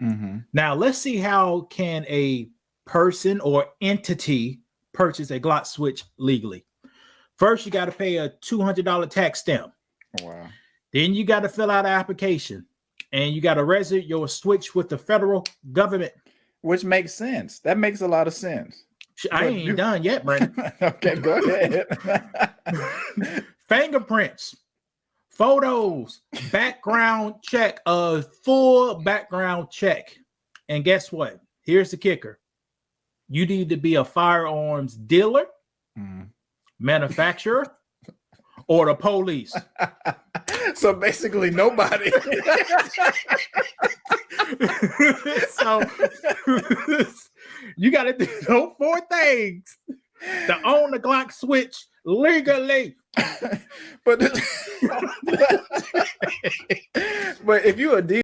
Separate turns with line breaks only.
Mm-hmm.
Now let's see how can a person or entity purchase a Glock switch legally. First, you got to pay a $200 tax stamp.
Wow.
Then you got to fill out an application, and you got to register your switch with the federal government.
Which makes sense. That makes a lot of sense.
I ain't done yet, Brandon.
Okay, go ahead.
Fingerprints, photos, background check, a full background check. And guess what? Here's the kicker. You need to be a firearms dealer, manufacturer, or the police.
So basically nobody.
So you got to do those 4 things to own the Glock switch legally.
But if you're a dealer,